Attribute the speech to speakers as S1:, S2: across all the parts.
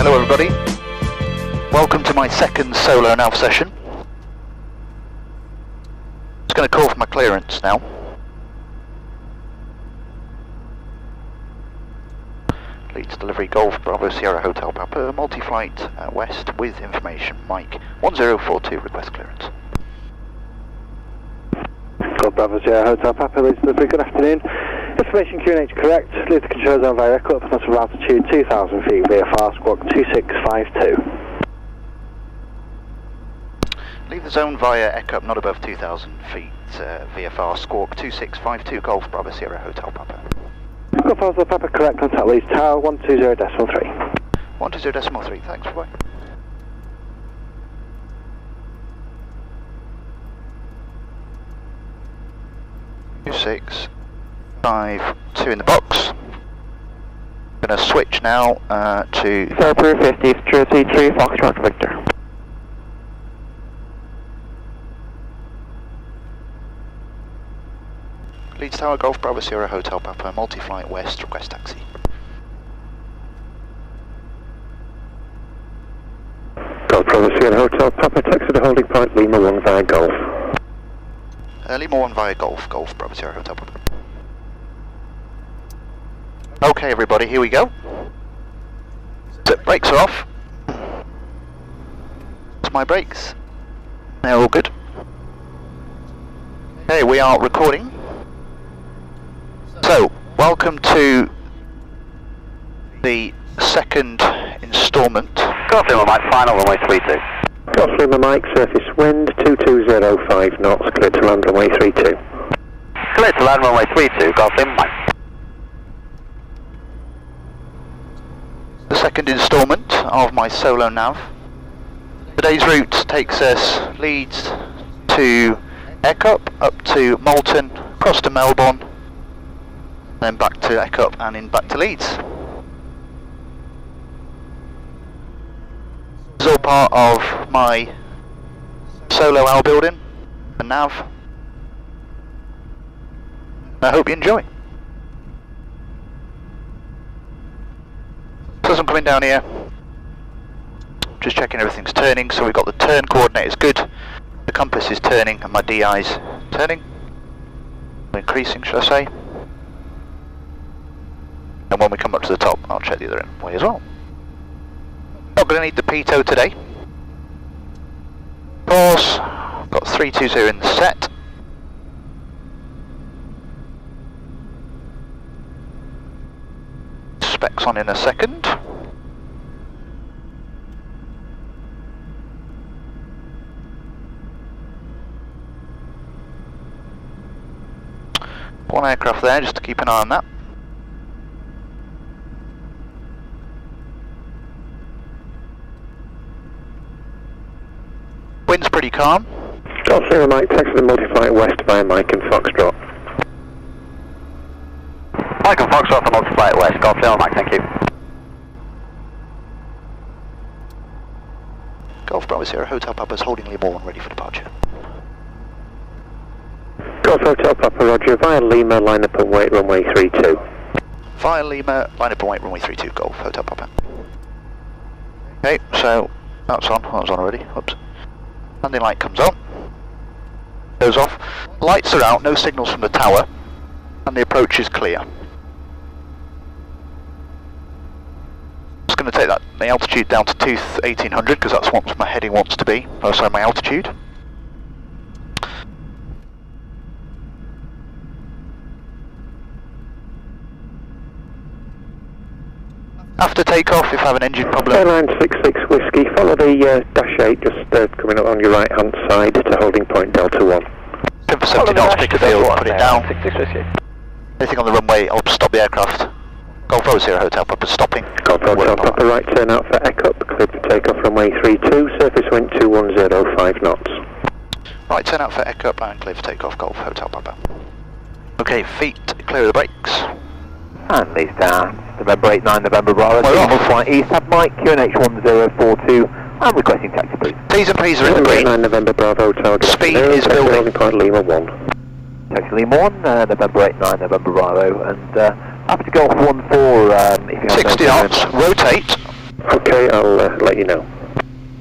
S1: Hello everybody, welcome to my second solo nav session. Just going to call for my clearance now. Leads delivery Golf Bravo Sierra Hotel Papa, multi-flight west with information, Mike 1042, request clearance.
S2: Golf Bravo Sierra Hotel Papa, leads delivery, good afternoon. Information QNH correct, leave the control zone via record, plus of altitude 2,000 feet, VFR squawk 2652.
S1: Leave the zone via Echo not above 2,000 feet, VFR squawk 2652, Golf Bravo Sierra Hotel Papa.
S2: Golf Bravo Papa correct, contact leads tower 120.3.
S1: 120.3, thanks, bye-bye. Six. 5-2 in the box. Going to switch now to
S2: Fairport 50, Jersey 3, Foxtrot Victor.
S1: Leeds Tower Golf Bravo Sierra Hotel Papa, multi-flight west, request taxi.
S2: Golf Bravo Sierra Hotel Papa, taxi to holding point Lima 1 via Golf.
S1: Lima 1 via Golf, Golf Bravo Sierra Hotel Papa. Okay everybody, here we go. So brakes are off. That's my brakes. They're all good. Okay, we are recording. So, welcome to the second instalment.
S3: Golf Lima Mike, final runway 32.
S2: Golf Lima Mike, surface wind 2205 knots, clear to land runway 32.
S3: Clear to land runway 32, Golf Lima Mike.
S1: The second instalment of my solo nav. Today's route takes us Leeds to Echo, up to Malton, across to Melbourne, then back to Echo and in back to Leeds. This is all part of my solo owl building, a nav. I hope you enjoy. As I'm coming down here, just checking everything's turning, so we've got the turn coordinates good, the compass is turning and my DI's turning, increasing should I say, and when we come up to the top I'll check the other way as well. Not going to need the pitot today, of course, got 320 in the set. Specs on in a second. One aircraft there, just to keep an eye on that. Wind's pretty calm.
S2: Golf Lima Mike, taxi to multi-flight west via Mike and Foxtrot.
S3: Mike and Foxtrot for multi-flight west, Golf Lima Mike, thank you.
S1: Golf Bravo Sierra Hotel Papa's holding Lima 1 ready for departure.
S2: Golf Hotel Papa Roger, via Lima, line up and wait runway 32.
S1: Via Lima, line up and wait runway 32, Golf Hotel Papa. Okay, so that's on, that was on already, whoops. Landing light comes on, goes off, lights are out, no signals from the tower, and the approach is clear. Just going to take the altitude down to 1800 because that's what my heading wants to be, oh sorry, my altitude. After takeoff, if you have an engine problem...
S2: Airline 66 Whiskey, follow the dash 8, just coming up on your right hand side to holding point Delta 1.
S1: Pin for 70 knots, pick a field, put it down.
S3: 66 Whiskey.
S1: Anything on the runway, I'll stop the aircraft. Golf Bravo Sierra Hotel Papa stopping.
S2: Golf Hotel Papa right turn out for Echo, cleared for takeoff runway 32, surface wind 2105 knots.
S1: Right turn out for Echo and clear for takeoff, Golf Hotel Papa. Okay, feet clear of the brakes.
S3: And leads down, November 89, November Bravo, multi-flight east, have Mike, QNH 1042, and requesting taxi please.
S1: T's and P's are in the green.
S2: 89 November Bravo Hotel,
S1: Speed is building.
S2: Point Lima 1.
S3: Taxi Lima 1, November 89, November Bravo, and happy to go off 14 if you have
S1: 60 knots, rotate.
S3: Okay, I'll let you know.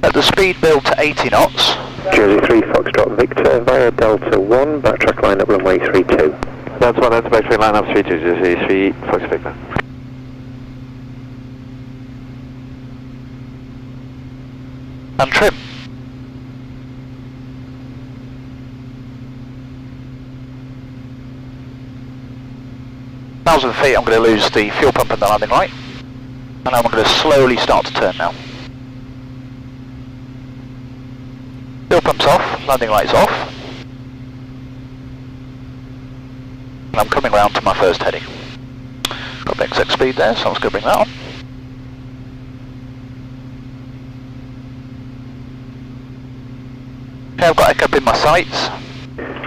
S1: At the speed build to 80 knots.
S3: Jersey 3 Foxtrot Victor via Delta 1, backtrack line up runway 32.
S4: That's one, that's backtrack line up 32, Jersey 3 Fox Victor.
S1: And trim. Thousand feet, I'm going to lose the fuel pump and the landing light. And I'm going to slowly start to turn now. Fuel pump's off, landing light's off. And I'm coming round to my first heading. Got the exit speed there, so I'm just going to bring that on. Okay, I've got ECUP in my sights.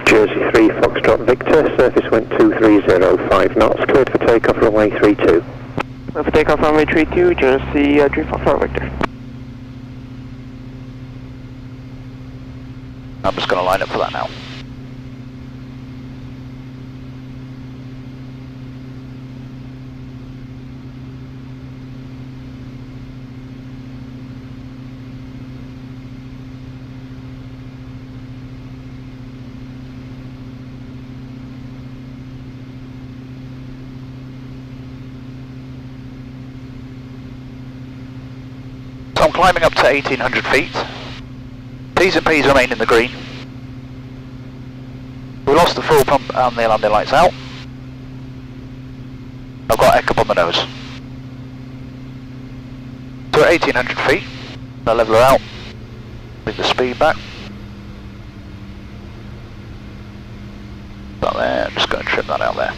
S3: Jersey 3 Foxtrot Victor, surface wind 2305 knots, cleared for takeoff runway 32.
S4: For takeoff runway 32, Jersey 3 Foxtrot Victor.
S1: I'm just going to line up for that now. So I'm climbing up to 1800 feet. T's and P's remain in the green. We lost the fuel pump and the landing lights out. I've got ECUP on the nose. So at 1800 feet, I'll level her out, bring the speed back. That there, I'm just going to trim that out there.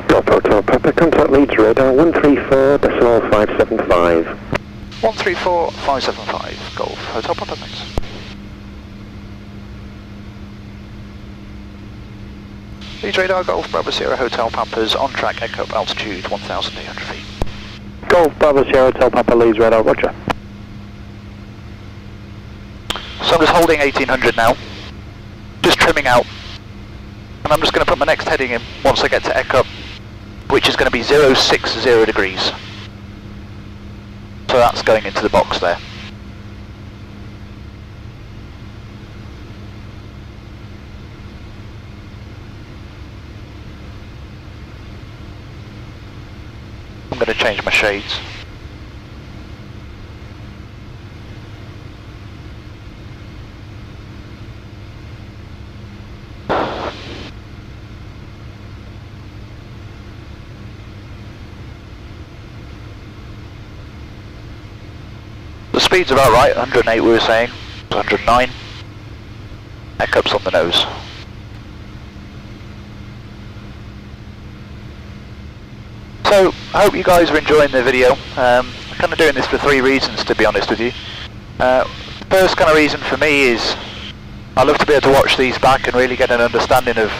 S3: Golf Hotel Papa, contact Leeds radar 134.575.
S1: 134.575, Golf Hotel Papa, thanks. Leeds radar, Golf Bravo Sierra Hotel Papa's on track, ECUP altitude 1,800 feet.
S2: Golf Bravo Sierra Hotel Papa Leeds radar, roger.
S1: So I'm just holding 1800 now, just trimming out, and I'm just going to put my next heading in once I get to ECUP, which is going to be 060 degrees. So that's going into the box there. I'm going to change my shades. The speed's about right, 108 we were saying, 109. ECUP's on the nose. So, I hope you guys are enjoying the video. I'm kind of doing this for three reasons, to be honest with you. First kind of reason for me is I love to be able to watch these back and really get an understanding of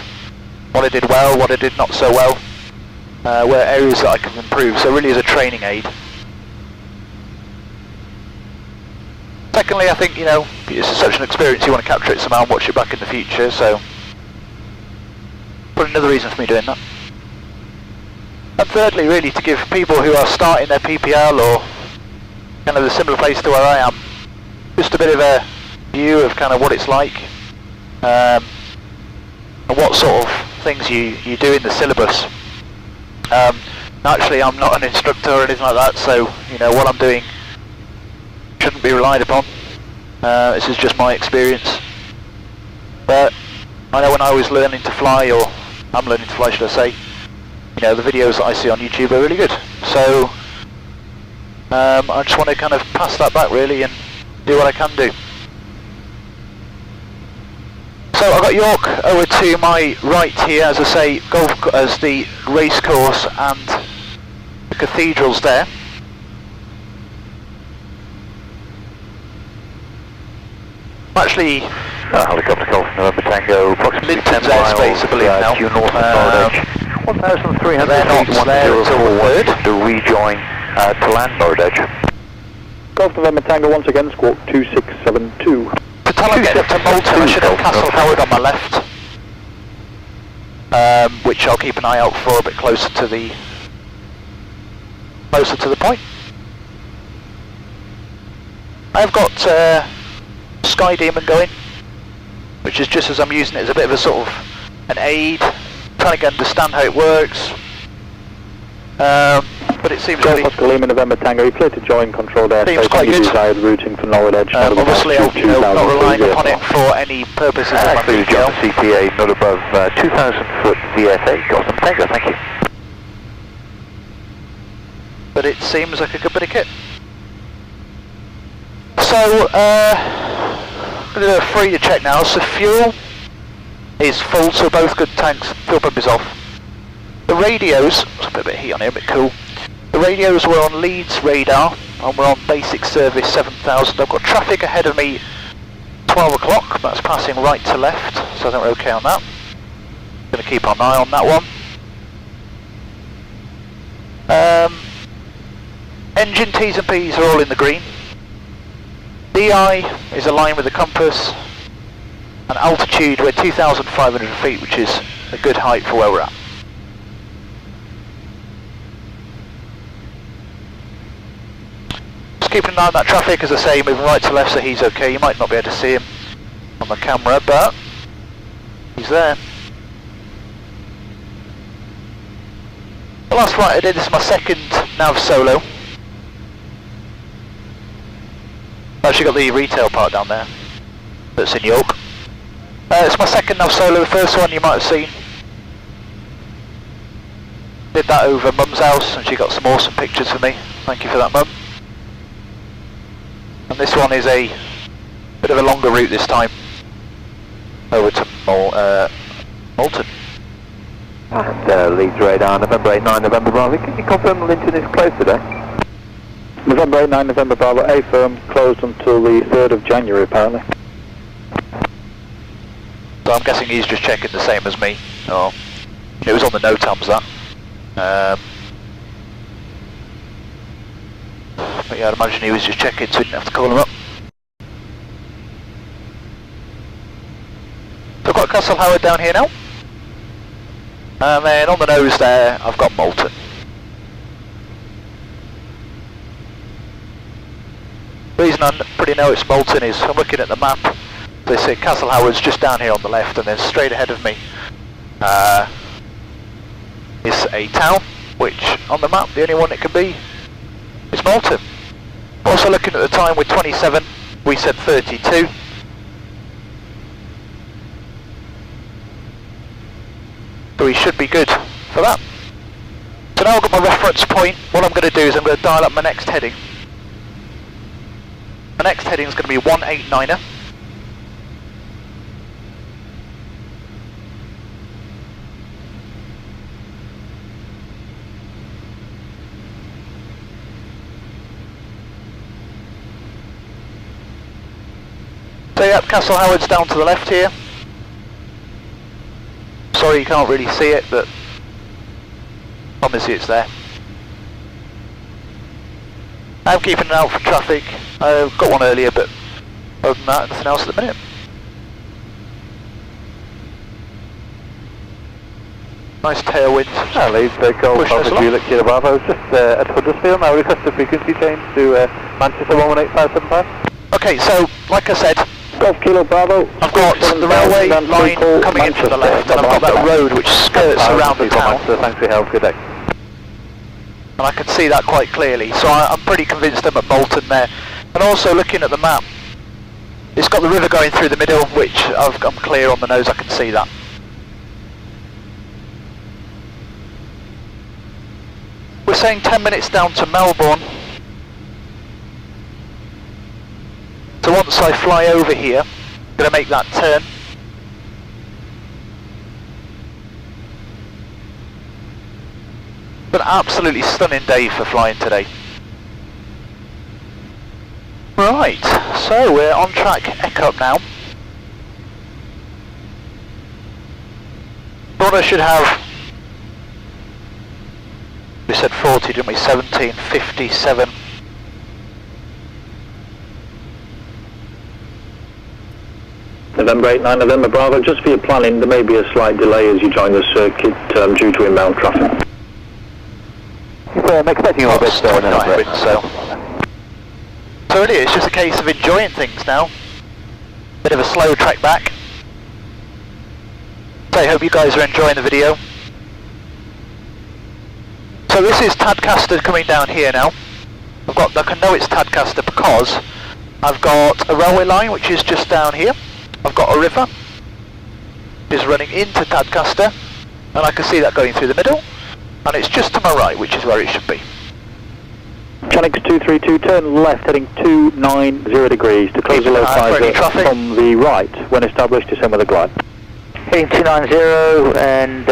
S1: what I did well, what I did not so well, where areas that I can improve, so really as a training aid. Secondly, I think, you know, it's such an experience, you want to capture it somehow and watch it back in the future, so probably another reason for me doing that. And thirdly, really, to give people who are starting their PPL or kind of a similar place to where I am, just a bit of a view of kind of what it's like, and what sort of things you do in the syllabus. Naturally, I'm not an instructor or anything like that, so, you know, what I'm doing shouldn't be relied upon. This is just my experience. But I know when I was learning to fly, or I'm learning to fly should I say, you know, the videos that I see on YouTube are really good. So I just want to kind of pass that back really and do what I can do. So I've got York over to my right here, as I say, golf as the race course and the cathedral's there.
S3: Actually, helicopter Golf November Tango, approximately 10 miles
S1: airspace, I believe now.
S3: due north of Norwich. 1,300
S1: they're not
S3: feet,
S1: there until the
S3: 104 to rejoin to land Norwich.
S2: Golf November Tango once again, squawk 2672.
S1: To tell I'm getting up to Malton, I should have Castle Howard on my left, which I'll keep an eye out for a bit closer to the closer to the point. I've got Sky Demon going, which is just as I'm using it as a bit of a sort of an aid, trying to understand how it works. But it seems
S2: Golf Oscar Lima November Tango, you clear to join controlled airspace
S1: quite
S2: and
S1: good.
S2: desired routing for Norwood Edge.
S1: Obviously, not relying upon it for any purposes of my PPL.
S3: CPA not above 2,000 foot VSA, Golf Oscar Tango, thank you.
S1: But it seems like a good bit of kit. So, I'm going to do a free to check now. So fuel is full, so both good tanks, fuel pump is off. The radios, there's a bit of heat on here, a bit cool. The radios were on Leeds radar, and we're on basic service 7000. I've got traffic ahead of me, 12 o'clock, that's passing right to left, so I think we're okay on that. Going to keep an eye on that one. Engine T's and P's are all in the green. DI is aligned with the compass, and altitude we're 2,500 feet, which is a good height for where we're at. Just keeping an eye on that traffic, as I say, moving right to left, so he's okay. You might not be able to see him on the camera, but he's there. The last flight I did, this is my second nav solo. I've actually got the retail part down there, that's in York. It's my second nav solo, the first one you might have seen. Did that over Mum's house, and she got some awesome pictures for me. Thank you for that, Mum. And this one is a bit of a longer route this time, over to Malton.
S3: And Leeds radar, November 89, November Bravo. Can you confirm Linton is closed today?
S2: November 89, November Bravo, A firm, closed until the 3rd of January apparently.
S1: So I'm guessing he's just checking the same as me. Oh, it was on the NOTAMs that. But yeah, I'd imagine he was just checking, so we didn't have to call him up. So I've got Castle Howard down here now. And then on the nose there, I've got Malton. The reason I pretty know it's Malton is I'm looking at the map. They say Castle Howard's just down here on the left, and then straight ahead of me is a town, which on the map the only one it can be is Malton. Also looking at the time with 27, we said 32. So we should be good for that. So now I've got my reference point. What I'm going to do is I'm going to dial up my next heading. My next heading is going to be 189er. So yeah, Castle Howard's down to the left here. Sorry you can't really see it, but obviously it's there. I'm keeping an eye out for traffic. I've got one earlier, but other than that, nothing else at the minute. Nice tailwind.
S2: Hello, Leeds, Golf Oscar Juliet Kilo Bravo, just at Huddersfield now, request a frequency change to Manchester 118,575.
S1: Okay, so like I said,
S2: Golf Kilo Bravo.
S1: I've got the railway line coming in from the left, and I've got that road which skirts around the town.
S2: Thanks for your help, good day.
S1: And I can see that quite clearly, so I'm pretty convinced I'm at Malton there. And also looking at the map, it's got the river going through the middle, which I'm clear on the nose, I can see that. We're saying 10 minutes down to Melbourne. So once I fly over here, I'm going to make that turn. But absolutely stunning day for flying today. Right, so we're on track ECUP now. Thought I should have, we said 40, didn't we? 17, 57.
S2: November 89, November Bravo, just for your planning, there may be a slight delay as you join the circuit due to inbound traffic.
S3: I'm expecting a bit
S1: +29 wind, so really it's just a case of enjoying things now. Bit of a slow trek back. So I hope you guys are enjoying the video. So this is Tadcaster coming down here now. I can know it's Tadcaster because I've got a railway line which is just down here. I've got a river which is running into Tadcaster, and I can see that going through the middle, and it's just to my right, which is where it should be.
S2: Channel 232, turn left heading 290 degrees to close the localizer from the right. When established, descend with a glide.
S3: Heading 290 and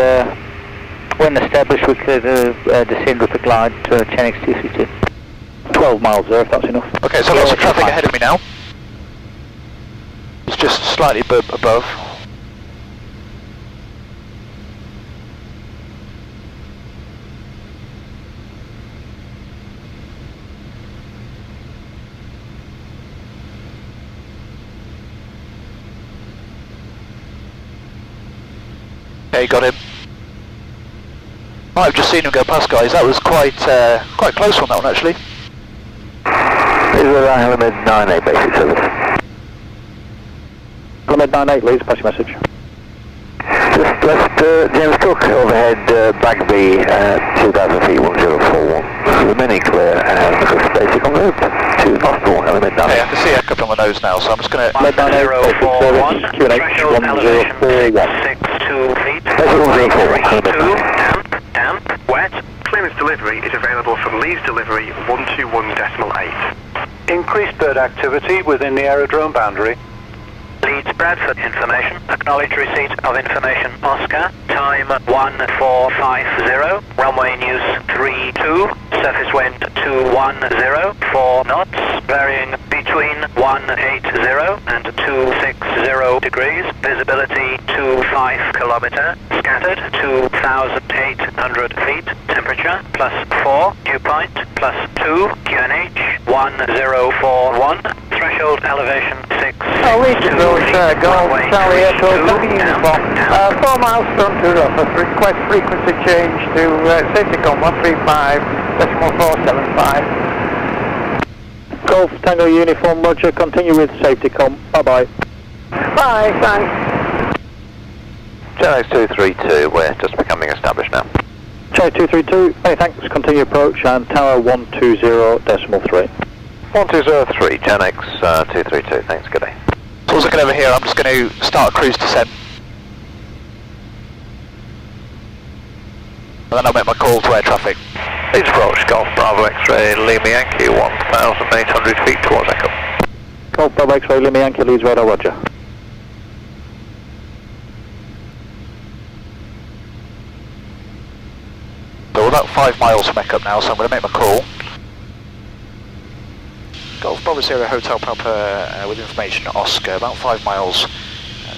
S3: when established we could descend with a glide to Channel 232.
S2: 12 miles there, if that's enough.
S1: Okay, so lots of traffic ahead of me now. It's just slightly above. Okay, got him. Oh, I've just seen him go past, guys. That was quite close on that one, actually.
S3: This is element 98 basic service.
S2: Element 98, please, pass your message.
S3: Just left James Cook, overhead Bagby, 2,000 feet, 1041. Remaining clear and basic on route to Nostal, element 98.
S1: Okay, I can see a couple on the nose now, so I'm just going to...
S2: Element 98, basic service, QNH 1041.
S5: 62 feet.
S3: Basic 104,
S5: damp, wet. Clearance delivery is available from Leeds delivery 121.8.
S6: Increased bird activity within the aerodrome boundary.
S5: Leeds Bradford information. Acknowledge receipt of information Oscar. Time 1450. Runway news 32. Surface wind 210. 4 knots. Varying between 180 and 260 degrees. Visibility 25 kilometer. Scattered 2,800 feet. Temperature +4. Dew point +2. QNH 1041. Threshold elevation 6.
S3: Golf Charlie Echo, copy uniform. 4 miles front to Rough. Request frequency change to Safetycom 135.475.
S2: Golf Tango uniform, roger, continue with Safetycom, bye-bye.
S3: Bye, thanks. Channel 232, we're just becoming established now.
S2: Channel 232, many thanks, continue approach, and tower 120.3.
S3: 1203, Channel 232, thanks, good day.
S1: So I was looking over here, I'm just going to start a cruise descent. And then I'll make my call to air traffic.
S3: Leeds approach, Golf Bravo X-ray, Lima Yankee, 1,800 feet towards Echo.
S2: Golf Bravo X-ray, Lima Yankee, Leeds radar, roger.
S1: So we're about 5 miles from Echo now, so I'm going to make my call. Golf Bravo Sierra Hotel Papa with information Oscar, about 5 miles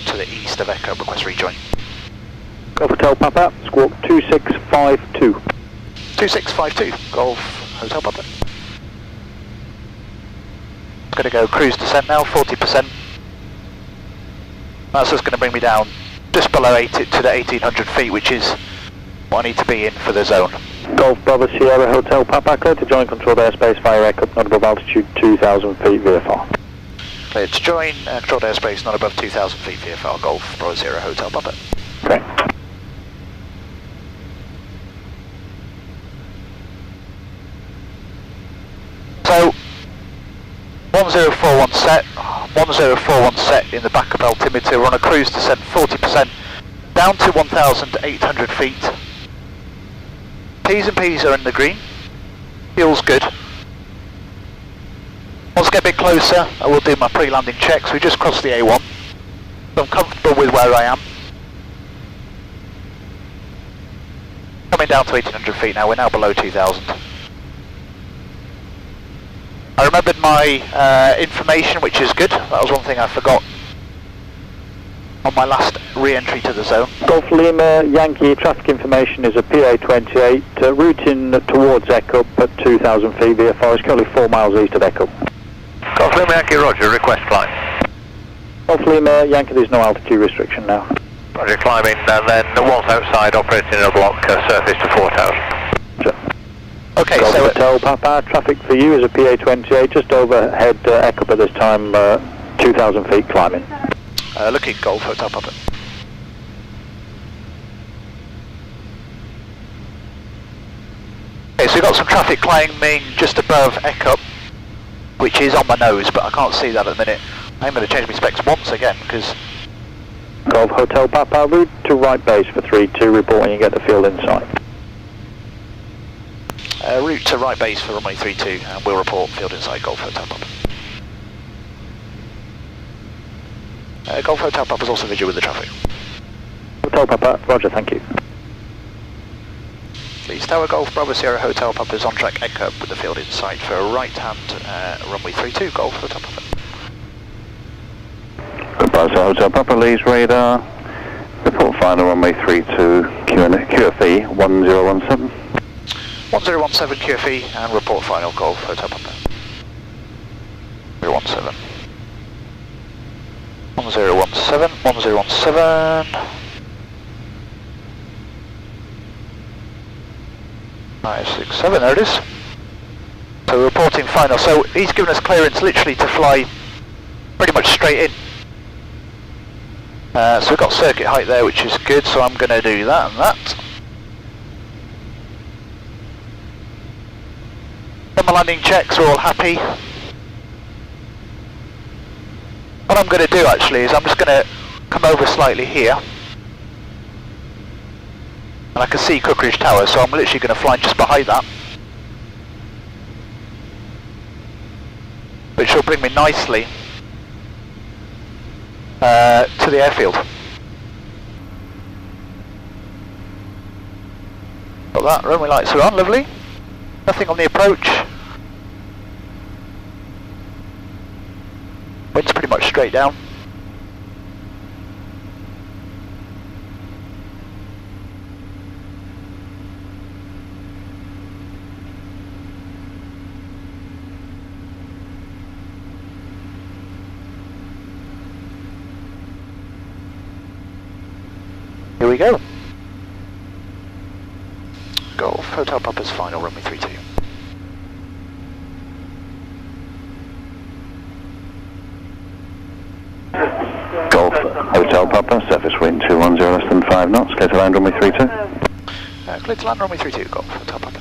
S1: to the east of Echo, request rejoin.
S2: Golf Hotel Papa, squawk 2652.
S1: 2652, Golf Hotel Papa. Going to go cruise descent now, 40%. That's just going to bring me down just below to the 1800 feet, which is what I need to be in for the zone.
S2: Golf Bravo Sierra Hotel Papa, clear to join controlled airspace via aircraft not above altitude 2,000 feet VFR.
S1: Clear to join controlled airspace not above 2,000 feet VFR, Golf Bravo Sierra Hotel Papa.
S2: Okay.
S1: So 1041 set, 1041 set in the backup altimeter. We're on a cruise descent 40% down to 1,800 feet. P's and P's are in the green. Feels good. Once I get a bit closer, I will do my pre-landing checks. We just crossed the A1. So I'm comfortable with where I am. Coming down to 1,800 feet now. We're now below 2,000. I remembered my information, which is good. That was one thing I forgot on my last re-entry to the zone.
S2: Golf Lima Yankee, traffic information is a PA28, routing towards Echo at 2,000 feet VFR, is currently 4 miles east of Echo.
S3: Golf Lima Yankee, roger, request climb.
S2: Golf Lima Yankee, there's no altitude restriction now.
S3: Roger, climbing, and then once outside, operating in a block, surface to 4,000.
S2: Sure.
S1: Okay,
S3: Golf
S1: so
S3: Hotel Papa, traffic for you is a PA28, just overhead Echo at this time, 2,000 feet climbing.
S1: looking Golf Hotel Papa. Okay, so we've got some traffic climbing just above Echo, which is on my nose, but I can't see that at the minute. I'm going to change my specs once again, because...
S3: Golf Hotel Papa, route to right base for 3-2, report when you get the field in sight.
S1: route to right base for runway 32, and we'll report field inside Golf Hotel Papa. Golf Hotel Papa is also visual with the traffic.
S3: Hotel Papa, roger, thank you.
S1: Please Tower Golf Bravo Sierra Hotel Papa is on track Echo with the field inside for right hand runway 32 Golf Hotel Papa.
S3: Goodbye, Sir Hotel Papa, Lee's radar. Report final runway 32, QFE 1017.
S1: 1017 QFE and report final Golf Hotel Papa. 017. 1017, 1017. 567, there it is. So reporting final. So he's given us clearance literally to fly pretty much straight in. So we've got circuit height there, which is good, so I'm going to do that and that. Then my landing checks are all happy. What I'm going to do actually is I'm just going to come over slightly here. And I can see Cookridge Tower, so I'm literally going to fly just behind that. Which will bring me nicely to the airfield. Got that, runway lights are on, lovely. Nothing on the approach. Wind's pretty much straight down. Here we go. Golf Hotel Papa's final runway 32.
S3: Golf Hotel Papa, surface wind 210 less than 5 knots, clear to land runway 32.
S1: Clear to land runway 32, Golf Hotel Papa.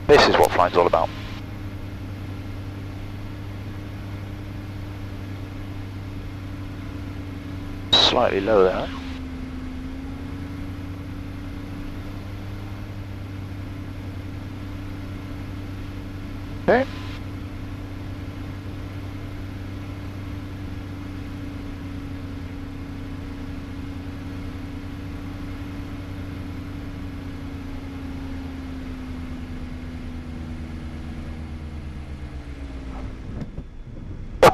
S1: This is what flying's all about. Slightly low there. Okay.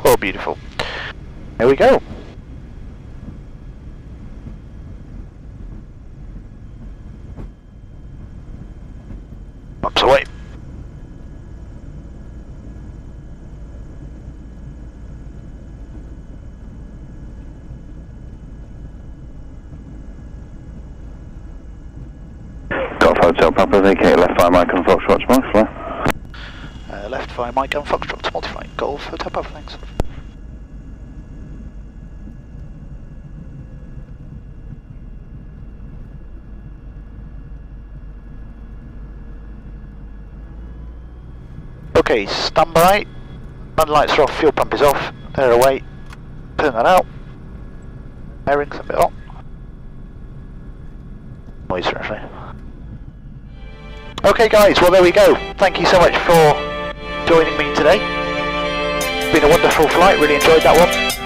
S1: Oh, beautiful. There we go. Ups away.
S3: Golf Hotel Papa, vacate left 5 Mike and Foxtrot, multiply.
S1: Left 5 Mike and Foxtrot to multiply. Golf Hotel Papa, thanks. Okay, stand by. Land lights are off, fuel pump is off. They're away. Turn that out. Bearings a bit on. Noise actually. Okay guys, well there we go. Thank you so much for joining me today. It's been a wonderful flight, really enjoyed that one.